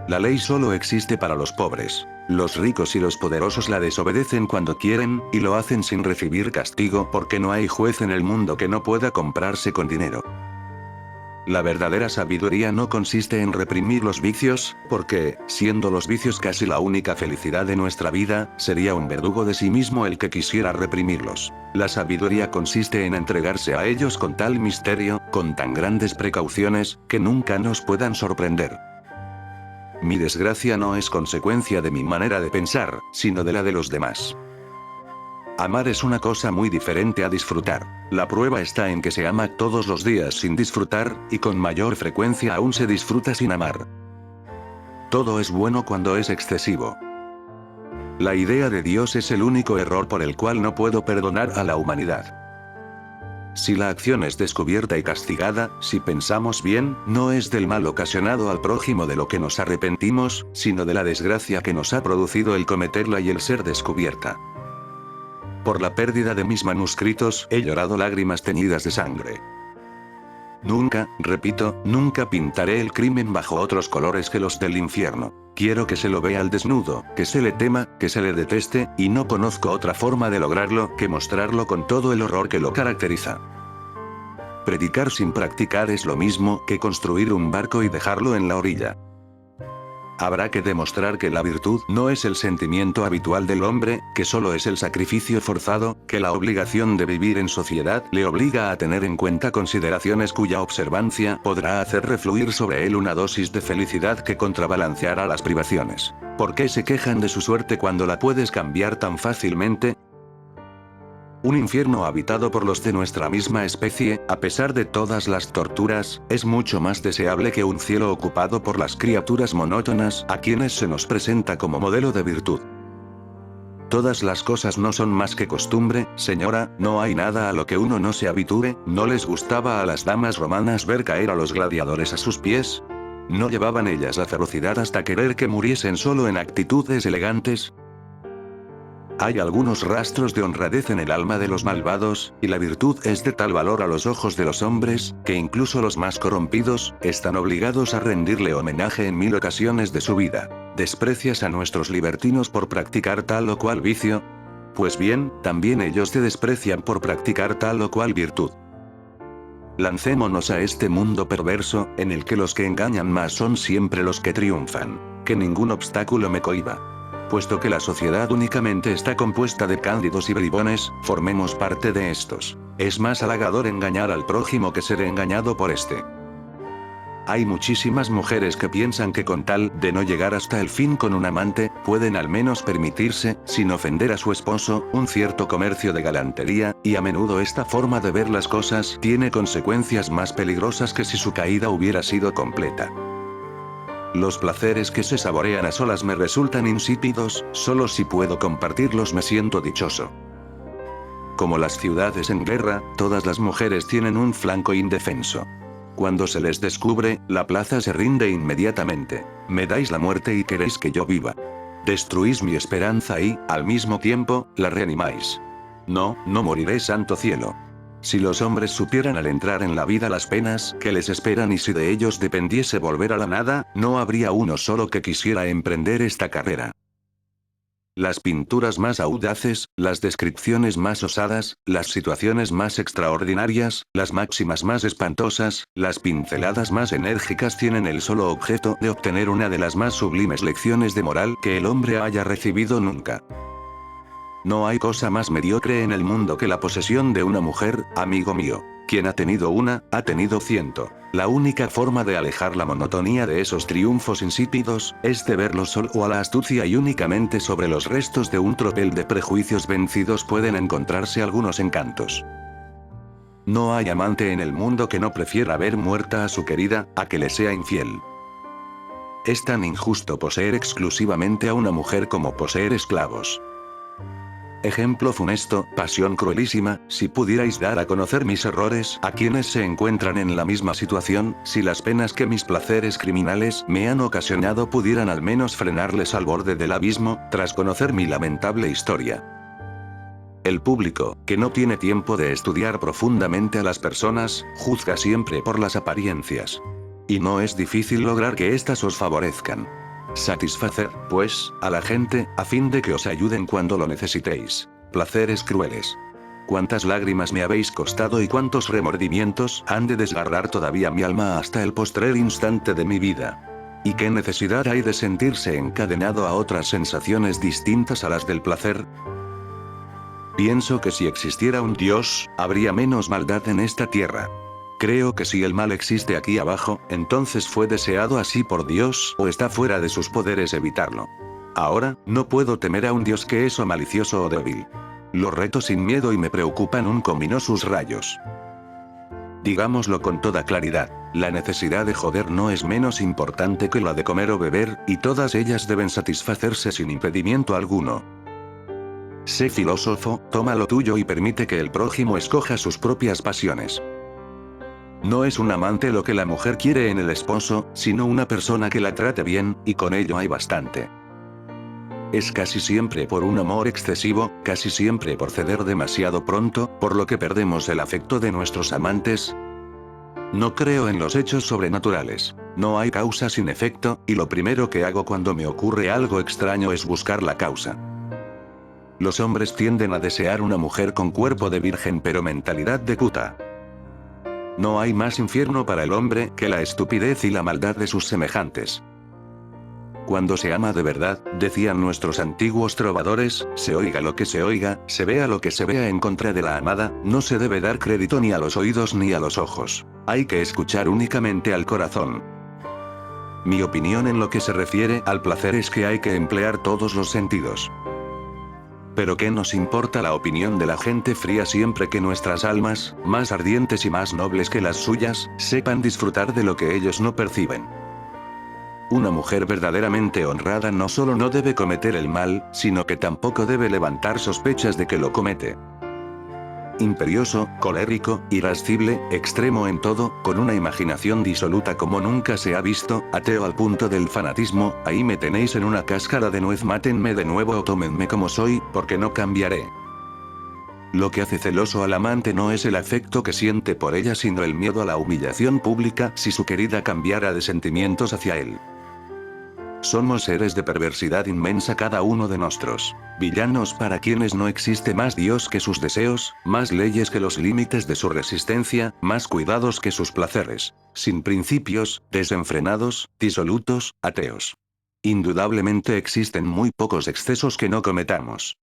La ley solo existe para los pobres. Los ricos y los poderosos la desobedecen cuando quieren, y lo hacen sin recibir castigo porque no hay juez en el mundo que no pueda comprarse con dinero. La verdadera sabiduría no consiste en reprimir los vicios, porque, siendo los vicios casi la única felicidad de nuestra vida, sería un verdugo de sí mismo el que quisiera reprimirlos. La sabiduría consiste en entregarse a ellos con tal misterio, con tan grandes precauciones, que nunca nos puedan sorprender. Mi desgracia no es consecuencia de mi manera de pensar, sino de la de los demás. Amar es una cosa muy diferente a disfrutar. La prueba está en que se ama todos los días sin disfrutar, y con mayor frecuencia aún se disfruta sin amar. Todo es bueno cuando es excesivo. La idea de Dios es el único error por el cual no puedo perdonar a la humanidad. Si la acción es descubierta y castigada, si pensamos bien, no es del mal ocasionado al prójimo de lo que nos arrepentimos, sino de la desgracia que nos ha producido el cometerla y el ser descubierta. Por la pérdida de mis manuscritos he llorado lágrimas teñidas de sangre. Nunca, repito, nunca pintaré el crimen bajo otros colores que los del infierno. Quiero que se lo vea al desnudo, que se le tema, que se le deteste, y no conozco otra forma de lograrlo que mostrarlo con todo el horror que lo caracteriza. Predicar sin practicar es lo mismo que construir un barco y dejarlo en la orilla. Habrá que demostrar que la virtud no es el sentimiento habitual del hombre, que solo es el sacrificio forzado, que la obligación de vivir en sociedad le obliga a tener en cuenta consideraciones cuya observancia podrá hacer refluir sobre él una dosis de felicidad que contrabalanceará las privaciones. ¿Por qué se quejan de su suerte cuando la puedes cambiar tan fácilmente? Un infierno habitado por los de nuestra misma especie, a pesar de todas las torturas, es mucho más deseable que un cielo ocupado por las criaturas monótonas a quienes se nos presenta como modelo de virtud. Todas las cosas no son más que costumbre, señora, no hay nada a lo que uno no se habitúe. ¿No les gustaba a las damas romanas ver caer a los gladiadores a sus pies? ¿No llevaban ellas la ferocidad hasta querer que muriesen solo en actitudes elegantes? Hay algunos rastros de honradez en el alma de los malvados, y la virtud es de tal valor a los ojos de los hombres, que incluso los más corrompidos, están obligados a rendirle homenaje en 1000 ocasiones de su vida. ¿Desprecias a nuestros libertinos por practicar tal o cual vicio? Pues bien, también ellos te desprecian por practicar tal o cual virtud. Lancémonos a este mundo perverso, en el que los que engañan más son siempre los que triunfan. Que ningún obstáculo me cohiba. Puesto que la sociedad únicamente está compuesta de cándidos y bribones, formemos parte de estos. Es más halagador engañar al prójimo que ser engañado por este. Hay muchísimas mujeres que piensan que con tal de no llegar hasta el fin con un amante, pueden al menos permitirse, sin ofender a su esposo, un cierto comercio de galantería, y a menudo esta forma de ver las cosas tiene consecuencias más peligrosas que si su caída hubiera sido completa. Los placeres que se saborean a solas me resultan insípidos, solo si puedo compartirlos me siento dichoso. Como las ciudades en guerra, todas las mujeres tienen un flanco indefenso. Cuando se les descubre, la plaza se rinde inmediatamente. Me dais la muerte y queréis que yo viva. Destruís mi esperanza y, al mismo tiempo, la reanimáis. No, no moriré, santo cielo. Si los hombres supieran al entrar en la vida las penas que les esperan y si de ellos dependiese volver a la nada, no habría uno solo que quisiera emprender esta carrera. Las pinturas más audaces, las descripciones más osadas, las situaciones más extraordinarias, las máximas más espantosas, las pinceladas más enérgicas tienen el solo objeto de obtener una de las más sublimes lecciones de moral que el hombre haya recibido nunca. No hay cosa más mediocre en el mundo que la posesión de una mujer, amigo mío. Quien ha tenido una, ha tenido 100. La única forma de alejar la monotonía de esos triunfos insípidos, es de verlos solo a la astucia y únicamente sobre los restos de un tropel de prejuicios vencidos pueden encontrarse algunos encantos. No hay amante en el mundo que no prefiera ver muerta a su querida, a que le sea infiel. Es tan injusto poseer exclusivamente a una mujer como poseer esclavos. Ejemplo funesto, pasión cruelísima, si pudierais dar a conocer mis errores a quienes se encuentran en la misma situación, si las penas que mis placeres criminales me han ocasionado pudieran al menos frenarles al borde del abismo, tras conocer mi lamentable historia. El público, que no tiene tiempo de estudiar profundamente a las personas, juzga siempre por las apariencias. Y no es difícil lograr que éstas os favorezcan. Satisfacer, pues, a la gente, a fin de que os ayuden cuando lo necesitéis. Placeres crueles. Cuántas lágrimas me habéis costado y cuántos remordimientos han de desgarrar todavía mi alma hasta el postrer instante de mi vida. ¿Y qué necesidad hay de sentirse encadenado a otras sensaciones distintas a las del placer? Pienso que si existiera un Dios, habría menos maldad en esta tierra. Creo que si el mal existe aquí abajo, entonces fue deseado así por Dios o está fuera de sus poderes evitarlo. Ahora, no puedo temer a un Dios que es o malicioso o débil. Lo reto sin miedo y me preocupan un comino sus rayos. Digámoslo con toda claridad, la necesidad de joder no es menos importante que la de comer o beber, y todas ellas deben satisfacerse sin impedimento alguno. Sé filósofo, toma lo tuyo y permite que el prójimo escoja sus propias pasiones. No es un amante lo que la mujer quiere en el esposo, sino una persona que la trate bien, y con ello hay bastante. Es casi siempre por un amor excesivo, casi siempre por ceder demasiado pronto, por lo que perdemos el afecto de nuestros amantes. No creo en los hechos sobrenaturales. No hay causa sin efecto, y lo primero que hago cuando me ocurre algo extraño es buscar la causa. Los hombres tienden a desear una mujer con cuerpo de virgen pero mentalidad de puta. No hay más infierno para el hombre que la estupidez y la maldad de sus semejantes. Cuando se ama de verdad, decían nuestros antiguos trovadores, se oiga lo que se oiga, se vea lo que se vea en contra de la amada, no se debe dar crédito ni a los oídos ni a los ojos. Hay que escuchar únicamente al corazón. Mi opinión en lo que se refiere al placer es que hay que emplear todos los sentidos. Pero ¿qué nos importa la opinión de la gente fría siempre que nuestras almas, más ardientes y más nobles que las suyas, sepan disfrutar de lo que ellos no perciben? Una mujer verdaderamente honrada no solo no debe cometer el mal, sino que tampoco debe levantar sospechas de que lo comete. Imperioso, colérico, irascible, extremo en todo, con una imaginación disoluta como nunca se ha visto, ateo al punto del fanatismo, ahí me tenéis en una cáscara de nuez, mátenme de nuevo o tómenme como soy, porque no cambiaré. Lo que hace celoso al amante no es el afecto que siente por ella, sino el miedo a la humillación pública si su querida cambiara de sentimientos hacia él. Somos seres de perversidad inmensa cada uno de nosotros. Villanos para quienes no existe más Dios que sus deseos, más leyes que los límites de su resistencia, más cuidados que sus placeres. Sin principios, desenfrenados, disolutos, ateos. Indudablemente existen muy pocos excesos que no cometamos.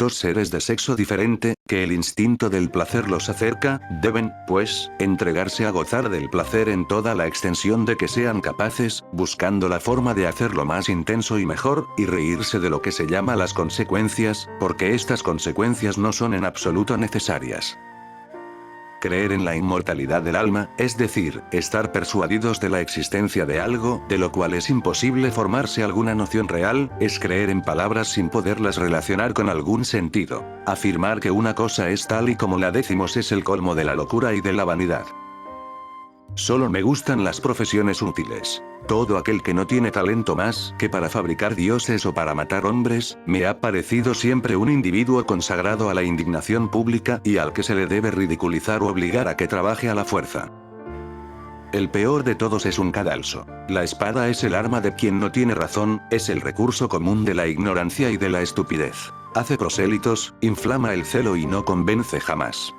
Dos seres de sexo diferente, que el instinto del placer los acerca, deben, pues, entregarse a gozar del placer en toda la extensión de que sean capaces, buscando la forma de hacerlo más intenso y mejor, y reírse de lo que se llama las consecuencias, porque estas consecuencias no son en absoluto necesarias. Creer en la inmortalidad del alma, es decir, estar persuadidos de la existencia de algo, de lo cual es imposible formarse alguna noción real, es creer en palabras sin poderlas relacionar con algún sentido. Afirmar que una cosa es tal y como la decimos es el colmo de la locura y de la vanidad. Solo me gustan las profesiones útiles. Todo aquel que no tiene talento más que para fabricar dioses o para matar hombres, me ha parecido siempre un individuo consagrado a la indignación pública y al que se le debe ridiculizar o obligar a que trabaje a la fuerza. El peor de todos es un cadalso. La espada es el arma de quien no tiene razón, es el recurso común de la ignorancia y de la estupidez. Hace prosélitos, inflama el celo y no convence jamás.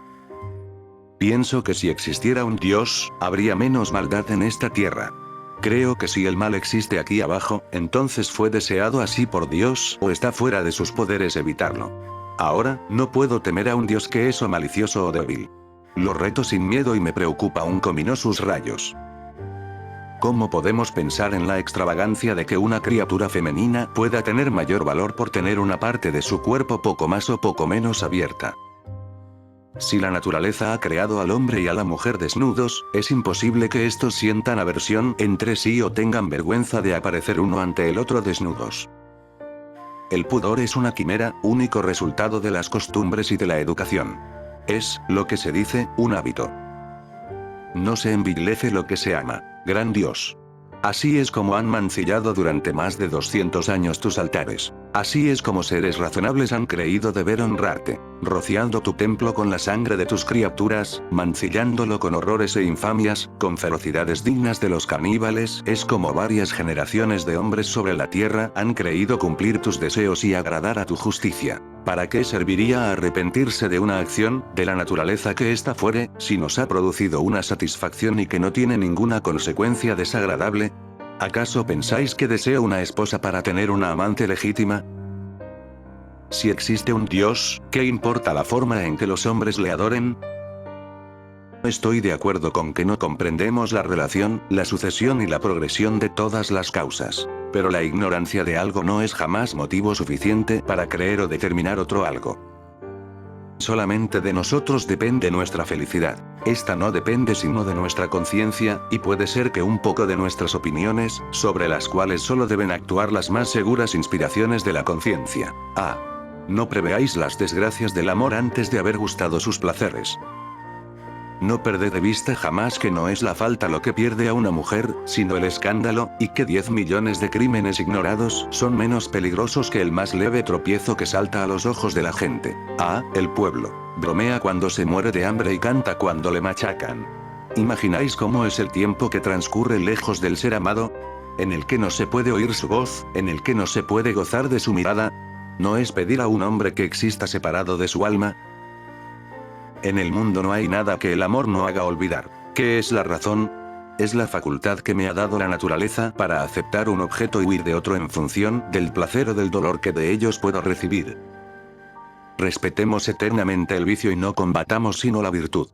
Pienso que si existiera un Dios, habría menos maldad en esta tierra. Creo que si el mal existe aquí abajo, entonces fue deseado así por Dios o está fuera de sus poderes evitarlo. Ahora, no puedo temer a un Dios que es o malicioso o débil. Lo reto sin miedo y me preocupa un comino sus rayos. ¿Cómo podemos pensar en la extravagancia de que una criatura femenina pueda tener mayor valor por tener una parte de su cuerpo poco más o poco menos abierta? Si la naturaleza ha creado al hombre y a la mujer desnudos, es imposible que estos sientan aversión entre sí o tengan vergüenza de aparecer uno ante el otro desnudos. El pudor es una quimera, único resultado de las costumbres y de la educación. Es, lo que se dice, un hábito. No se envilece lo que se ama. Gran Dios. Así es como han mancillado durante más de 200 años tus altares. Así es como seres razonables han creído deber honrarte. rociando tu templo con la sangre de tus criaturas, mancillándolo con horrores e infamias, con ferocidades dignas de los caníbales. Es como varias generaciones de hombres sobre la tierra han creído cumplir tus deseos y agradar a tu justicia. ¿Para qué serviría arrepentirse de una acción, de la naturaleza que ésta fuere, si nos ha producido una satisfacción y que no tiene ninguna consecuencia desagradable? ¿Acaso pensáis que deseo una esposa para tener una amante legítima? Si existe un Dios, ¿qué importa la forma en que los hombres le adoren? Estoy de acuerdo con que no comprendemos la relación, la sucesión y la progresión de todas las causas. Pero la ignorancia de algo no es jamás motivo suficiente para creer o determinar otro algo. Solamente de nosotros depende nuestra felicidad. Esta no depende sino de nuestra conciencia, y puede ser que un poco de nuestras opiniones, sobre las cuales solo deben actuar las más seguras inspiraciones de la conciencia. No preveáis las desgracias del amor antes de haber gustado sus placeres. No perded de vista jamás que no es la falta lo que pierde a una mujer, sino el escándalo, y que 10 millones de crímenes ignorados son menos peligrosos que el más leve tropiezo que salta a los ojos de la gente. El pueblo bromea cuando se muere de hambre y canta cuando le machacan. ¿Imagináis cómo es el tiempo que transcurre lejos del ser amado? En el que no se puede oír su voz, en el que no se puede gozar de su mirada. ¿No es pedir a un hombre que exista separado de su alma? En el mundo no hay nada que el amor no haga olvidar. ¿Qué es la razón? Es la facultad que me ha dado la naturaleza para aceptar un objeto y huir de otro en función del placer o del dolor que de ellos puedo recibir. Respetemos eternamente el vicio y no combatamos sino la virtud.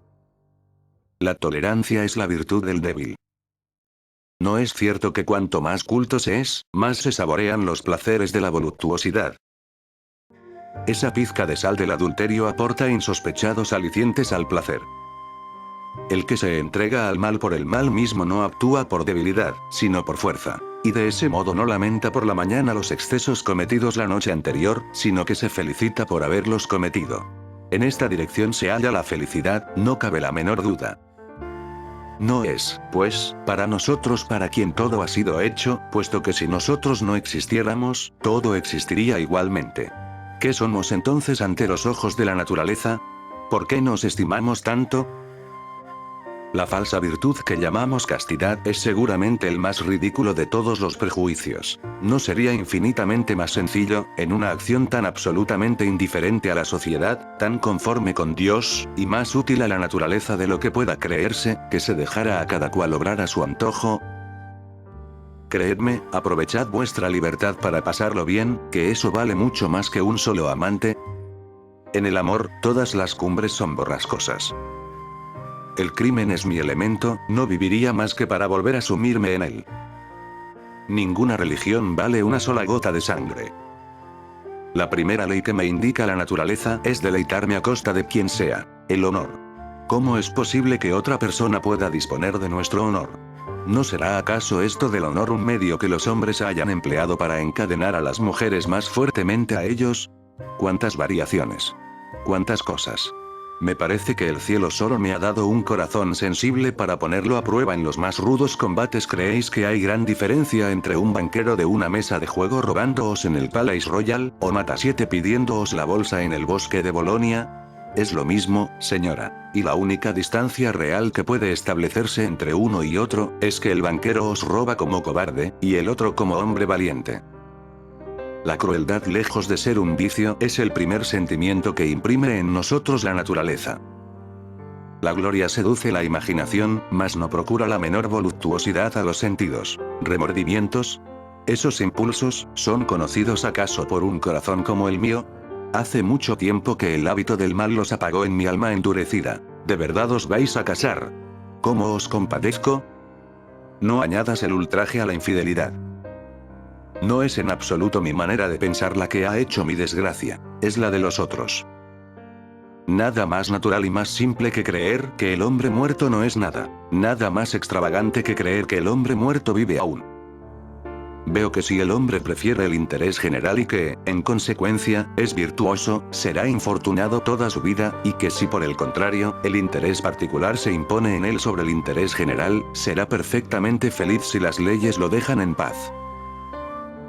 La tolerancia es la virtud del débil. ¿No es cierto que cuanto más culto se es, más se saborean los placeres de la voluptuosidad? Esa pizca de sal del adulterio aporta insospechados alicientes al placer. El que se entrega al mal por el mal mismo no actúa por debilidad, sino por fuerza. Y de ese modo no lamenta por la mañana los excesos cometidos la noche anterior, sino que se felicita por haberlos cometido. En esta dirección se halla la felicidad, no cabe la menor duda. No es, pues, para nosotros para quien todo ha sido hecho, puesto que si nosotros no existiéramos, todo existiría igualmente. ¿Qué somos entonces ante los ojos de la naturaleza? ¿Por qué nos estimamos tanto? La falsa virtud que llamamos castidad es seguramente el más ridículo de todos los prejuicios. ¿No sería infinitamente más sencillo, en una acción tan absolutamente indiferente a la sociedad, tan conforme con Dios, y más útil a la naturaleza de lo que pueda creerse, que se dejara a cada cual obrar a su antojo? Creedme, aprovechad vuestra libertad para pasarlo bien, que eso vale mucho más que un solo amante. En el amor, todas las cumbres son borrascosas. El crimen es mi elemento, no viviría más que para volver a sumirme en él. Ninguna religión vale una sola gota de sangre. La primera ley que me indica la naturaleza es deleitarme a costa de quien sea, el honor. ¿Cómo es posible que otra persona pueda disponer de nuestro honor? ¿No será acaso esto del honor un medio que los hombres hayan empleado para encadenar a las mujeres más fuertemente a ellos? ¿Cuántas variaciones? ¿Cuántas cosas? Me parece que el cielo solo me ha dado un corazón sensible para ponerlo a prueba en los más rudos combates. ¿Creéis que hay gran diferencia entre un banquero de una mesa de juego robándoos en el Palais Royal, o Mata-7 pidiéndoos la bolsa en el bosque de Bolonia? Es lo mismo, señora, y la única distancia real que puede establecerse entre uno y otro, es que el banquero os roba como cobarde, y el otro como hombre valiente. La crueldad, lejos de ser un vicio, es el primer sentimiento que imprime en nosotros la naturaleza. La gloria seduce la imaginación, mas no procura la menor voluptuosidad a los sentidos. ¿Remordimientos? ¿Esos impulsos, son conocidos acaso por un corazón como el mío? Hace mucho tiempo que el hábito del mal los apagó en mi alma endurecida. ¿De verdad os vais a casar? ¿Cómo os compadezco? No añadas el ultraje a la infidelidad. No es en absoluto mi manera de pensar la que ha hecho mi desgracia, es la de los otros. Nada más natural y más simple que creer que el hombre muerto no es nada, nada más extravagante que creer que el hombre muerto vive aún. Veo que si el hombre prefiere el interés general y que, en consecuencia, es virtuoso, será infortunado toda su vida, y que si por el contrario, el interés particular se impone en él sobre el interés general, será perfectamente feliz si las leyes lo dejan en paz.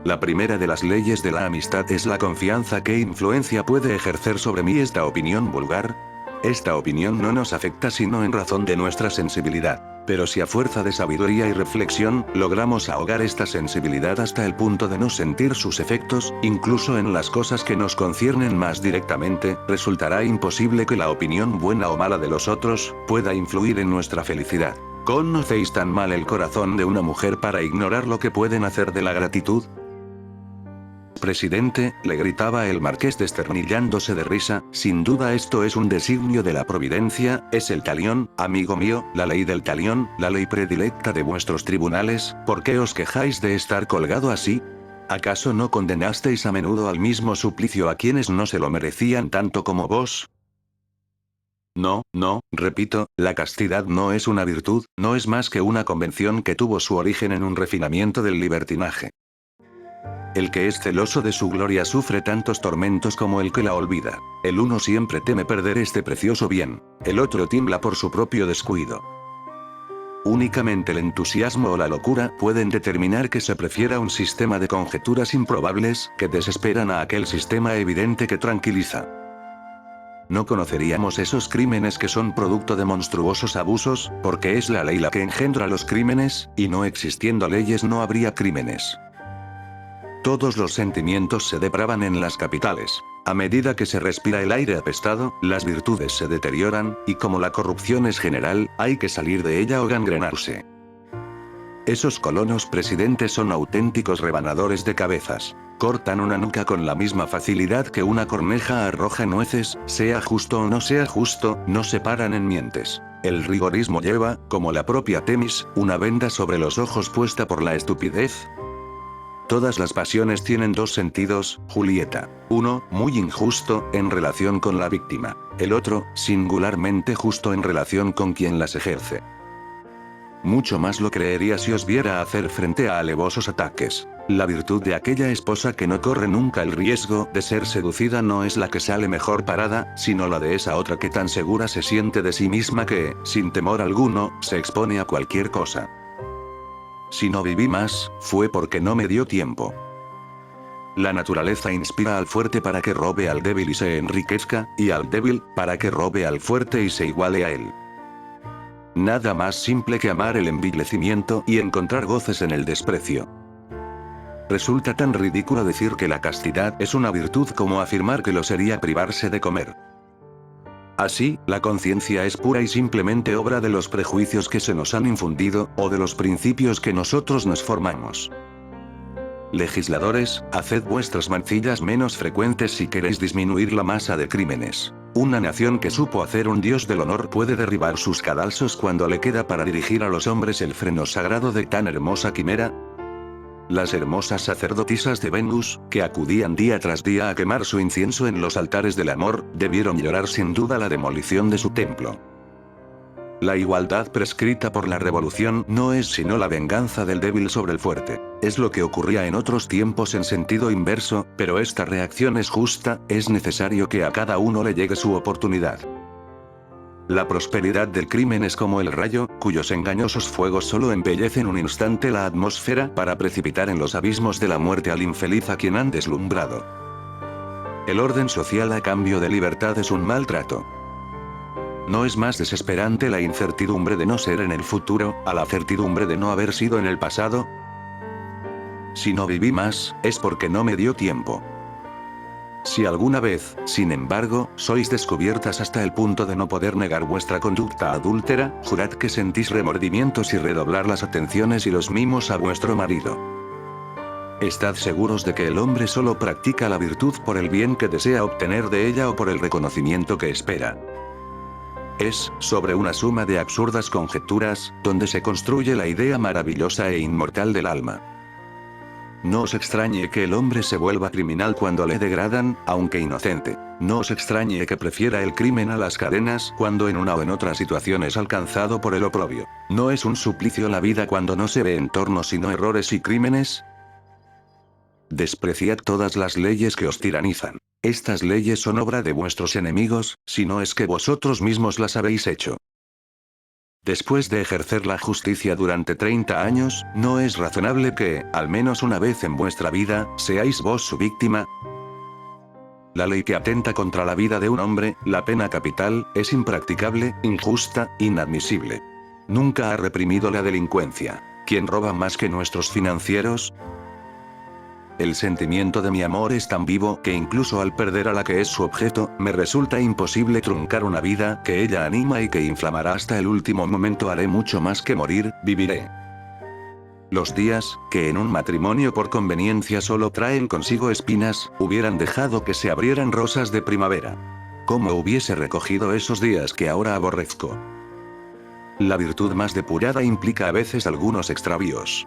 La primera de las leyes de la amistad es la confianza. ¿Qué influencia puede ejercer sobre mí esta opinión vulgar? Esta opinión no nos afecta sino en razón de nuestra sensibilidad. Pero si a fuerza de sabiduría y reflexión, logramos ahogar esta sensibilidad hasta el punto de no sentir sus efectos, incluso en las cosas que nos conciernen más directamente, resultará imposible que la opinión buena o mala de los otros, pueda influir en nuestra felicidad. ¿Conocéis tan mal el corazón de una mujer para ignorar lo que pueden hacer de la gratitud? Presidente, le gritaba el marqués desternillándose de risa, sin duda esto es un designio de la providencia, es el talión, amigo mío, la ley del talión, la ley predilecta de vuestros tribunales. ¿Por qué os quejáis de estar colgado así? ¿Acaso no condenasteis a menudo al mismo suplicio a quienes no se lo merecían tanto como vos? No, no, repito, la castidad no es una virtud, no es más que una convención que tuvo su origen en un refinamiento del libertinaje. El que es celoso de su gloria sufre tantos tormentos como el que la olvida. El uno siempre teme perder este precioso bien, el otro tiembla por su propio descuido. Únicamente el entusiasmo o la locura pueden determinar que se prefiera un sistema de conjeturas improbables, que desesperan a aquel sistema evidente que tranquiliza. No conoceríamos esos crímenes que son producto de monstruosos abusos, porque es la ley la que engendra los crímenes, y no existiendo leyes no habría crímenes. Todos los sentimientos se depravan en las capitales. A medida que se respira el aire apestado, las virtudes se deterioran, y como la corrupción es general, hay que salir de ella o gangrenarse. Esos colonos presidentes son auténticos rebanadores de cabezas. Cortan una nuca con la misma facilidad que una corneja arroja nueces, sea justo o no sea justo, no se paran en mientes. El rigorismo lleva, como la propia Temis, una venda sobre los ojos puesta por la estupidez. Todas las pasiones tienen dos sentidos, Julieta. Uno, muy injusto, en relación con la víctima. El otro, singularmente justo en relación con quien las ejerce. Mucho más lo creería si os viera hacer frente a alevosos ataques. La virtud de aquella esposa que no corre nunca el riesgo de ser seducida no es la que sale mejor parada, sino la de esa otra que tan segura se siente de sí misma que, sin temor alguno, se expone a cualquier cosa. Si no viví más, fue porque no me dio tiempo. La naturaleza inspira al fuerte para que robe al débil y se enriquezca, y al débil, para que robe al fuerte y se iguale a él. Nada más simple que amar el envilecimiento y encontrar goces en el desprecio. Resulta tan ridículo decir que la castidad es una virtud como afirmar que lo sería privarse de comer. Así, la conciencia es pura y simplemente obra de los prejuicios que se nos han infundido, o de los principios que nosotros nos formamos. Legisladores, haced vuestras mancillas menos frecuentes si queréis disminuir la masa de crímenes. Una nación que supo hacer un dios del honor puede derribar sus cadalsos cuando le queda para dirigir a los hombres el freno sagrado de tan hermosa quimera. Las hermosas sacerdotisas de Venus, que acudían día tras día a quemar su incienso en los altares del amor, debieron llorar sin duda la demolición de su templo. La igualdad prescrita por la revolución no es sino la venganza del débil sobre el fuerte. Es lo que ocurría en otros tiempos en sentido inverso, pero esta reacción es justa, es necesario que a cada uno le llegue su oportunidad. La prosperidad del crimen es como el rayo, cuyos engañosos fuegos solo embellecen un instante la atmósfera para precipitar en los abismos de la muerte al infeliz a quien han deslumbrado. El orden social a cambio de libertad es un maltrato. ¿No es más desesperante la incertidumbre de no ser en el futuro, a la certidumbre de no haber sido en el pasado? Si no viví más, es porque no me dio tiempo. Si alguna vez, sin embargo, sois descubiertas hasta el punto de no poder negar vuestra conducta adúltera, jurad que sentís remordimientos y redoblar las atenciones y los mimos a vuestro marido. Estad seguros de que el hombre solo practica la virtud por el bien que desea obtener de ella o por el reconocimiento que espera. Es, sobre una suma de absurdas conjeturas, donde se construye la idea maravillosa e inmortal del alma. No os extrañe que el hombre se vuelva criminal cuando le degradan, aunque inocente. No os extrañe que prefiera el crimen a las cadenas cuando en una o en otra situación es alcanzado por el oprobio. ¿No es un suplicio la vida cuando no se ve en torno sino errores y crímenes? Despreciad todas las leyes que os tiranizan. Estas leyes son obra de vuestros enemigos, si no es que vosotros mismos las habéis hecho. Después de ejercer la justicia durante 30 años, ¿no es razonable que, al menos una vez en vuestra vida, seáis vos su víctima? La ley que atenta contra la vida de un hombre, la pena capital, es impracticable, injusta, inadmisible. Nunca ha reprimido la delincuencia. ¿Quién roba más que nuestros financieros? El sentimiento de mi amor es tan vivo que incluso al perder a la que es su objeto, me resulta imposible truncar una vida que ella anima y que inflamará hasta el último momento. Haré mucho más que morir, viviré. Los días, que en un matrimonio por conveniencia solo traen consigo espinas, hubieran dejado que se abrieran rosas de primavera. ¿Cómo hubiese recogido esos días que ahora aborrezco? La virtud más depurada implica a veces algunos extravíos.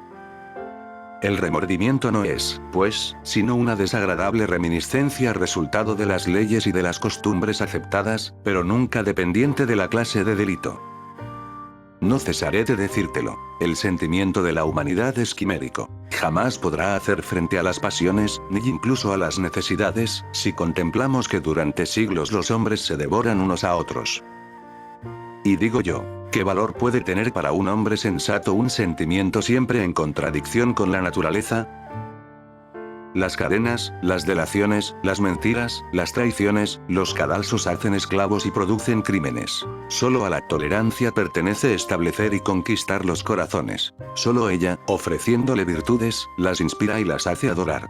El remordimiento no es, pues, sino una desagradable reminiscencia resultado de las leyes y de las costumbres aceptadas, pero nunca dependiente de la clase de delito. No cesaré de decírtelo. El sentimiento de la humanidad es quimérico. Jamás podrá hacer frente a las pasiones, ni incluso a las necesidades, si contemplamos que durante siglos los hombres se devoran unos a otros. Y digo yo, ¿qué valor puede tener para un hombre sensato un sentimiento siempre en contradicción con la naturaleza? Las cadenas, las delaciones, las mentiras, las traiciones, los cadalsos hacen esclavos y producen crímenes. Solo a la tolerancia pertenece establecer y conquistar los corazones. Solo ella, ofreciéndole virtudes, las inspira y las hace adorar.